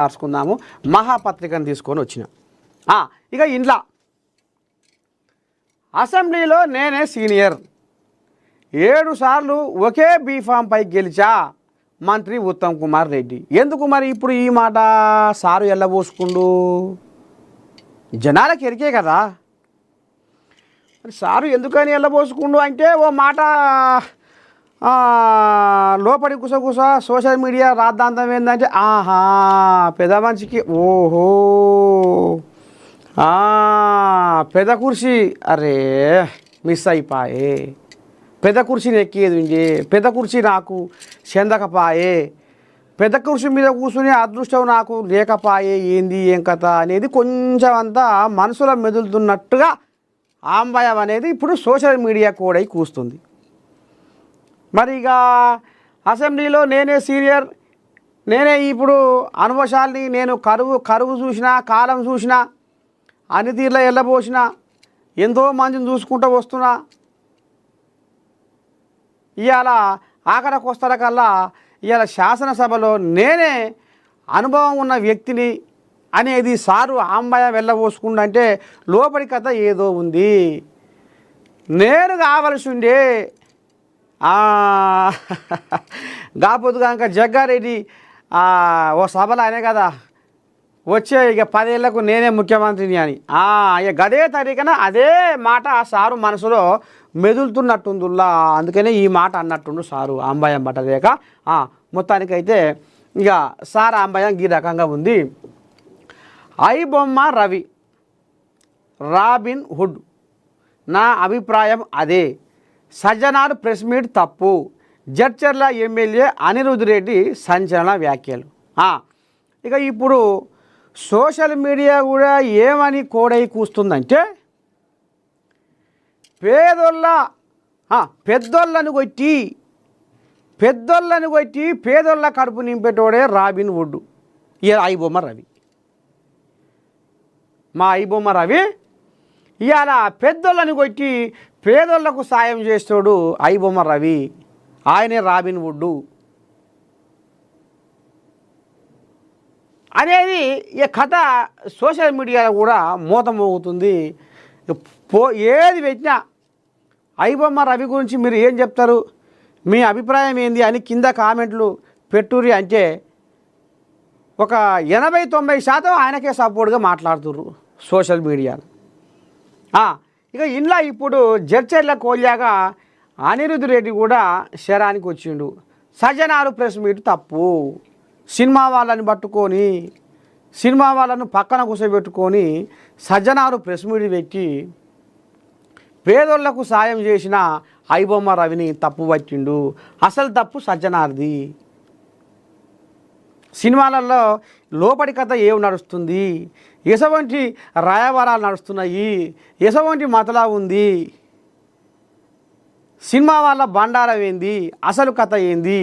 రాసుకుందాము. మహాపత్రికను తీసుకొని వచ్చిన ఇక ఇంట్లో అసెంబ్లీలో నేనే సీనియర్ 7 సార్లు ఒకే బీఫామ్పై గెలిచా మంత్రి ఉత్తమ్ కుమార్ రెడ్డి. ఎందుకు మరి ఇప్పుడు ఈ మాట సారు ఎల్లబోసుకుండు? జనాలకు ఎరికే కదా మరి సారు ఎందుకని ఎల్లబోసుకుండు అంటే ఓ మాట లోపలి కుసకుస సోషల్ మీడియా రాద్ధాంతం ఏంటంటే పెద్ద మనిషికి ఓహో పెద్ద కుర్చీ అరే మిస్ అయిపోయే, పెద్ద కుర్చీని ఎక్కేది ఉండే, పెద్ద కుర్చీ నాకు చెందకపాయే, పెద్ద కుర్చీ మీద కూర్చునే అదృష్టం నాకు లేకపాయే, ఏంది ఏం కథ అనేది కొంచెం అంతా మనసులో మెదులుతున్నట్టుగా ఆంబయం అనేది ఇప్పుడు సోషల్ మీడియా కూడా కూస్తుంది. మరి ఇక అసెంబ్లీలో నేనే సీనియర్, నేనే ఇప్పుడు అనుభవశాలిని, నేను కరువు చూసినా కాలం చూసినా అన్ని తీర్లో వెళ్ళబోసిన, ఎంతో మందిని చూసుకుంటూ వస్తున్నా, ఇవాళ ఆఖరికి వస్తారకల్లా ఇవాళ శాసనసభలో నేనే అనుభవం ఉన్న వ్యక్తిని అనేది సారు ఆంబయం వెళ్ళబోసుకుంటే లోపలి కథ ఏదో ఉంది. నేను కావలసి ఉండే కాకపోతే కనుక జగ్గారెడ్డి ఓ సభలో అనే కదా వచ్చే ఇక 10 ఏళ్లకు నేనే ముఖ్యమంత్రిని అని ఇక గదే తరీకన అదే మాట సారు మనసులో మెదులుతున్నట్టుందిలా, అందుకనే ఈ మాట అన్నట్టుండు సారు ఆంబయం పట్టలేక. మొత్తానికైతే ఇక సార్ ఆంబయం ఈ రకంగా ఉంది. ఐబొమ్మ రవి రాబిన్ హుడ్, నా అభిప్రాయం అదే, సజ్జనార్ ప్రెస్ మీట్ తప్పు, జడ్చర్ల ఎమ్మెల్యే అనిరుద్ రెడ్డి సంచలన వ్యాఖ్యలు. ఇక ఇప్పుడు సోషల్ మీడియా కూడా ఏమని కోడై కూస్తుందంటే పెద్దోళ్ళను కొట్టి పేదోళ్ళ కడుపు నింపేటోడే రాబిన్ హుడ్. ఐబొమ్మ రవి, మా ఐబొమ్మ రవి ఇవాళ పెద్దోళ్ళని కొట్టి పేదోళ్లకు సాయం చేస్తాడు ఐబొమ్మ రవి, ఆయనే రాబిన్ హుడ్ అనేది ఈ కథ సోషల్ మీడియాలో కూడా మోతమోగుతుంది. ఏది పెట్టినా ఐబొమ్మ రవి గురించి మీరు ఏం చెప్తారు, మీ అభిప్రాయం ఏంది అని కింద కామెంట్లు పెట్టుర్రి అంటే ఒక 80-90% ఆయనకే సపోర్ట్గా మాట్లాడుతుర్రు సోషల్ మీడియాలో. ఇక ఇంట్లో ఇప్పుడు జడ్చర్ల కోల్యాగా అనిరుద్ రెడ్డి కూడా శరానికి వచ్చిండు. సజ్జనారు ప్రెస్ మీట్ తప్పు, సినిమా వాళ్ళని పట్టుకొని సినిమా వాళ్ళను పక్కన కూర్చోబెట్టుకొని సజ్జనారు ప్రెస్ మీట్ పెట్టి పేదోళ్లకు సాయం చేసిన ఐబొమ్మ రవిని తప్పు పట్టిండు. అసలు తప్పు సజ్జనార్ది. సినిమాలలో లోపలి కథ ఏం నడుస్తుంది, ఎసవంటి రాయబారాలు నడుస్తున్నాయి, ఎసవంటి మతలా ఉంది, సినిమా వాళ్ళ బండారం ఏంది, అసలు కథ ఏంది,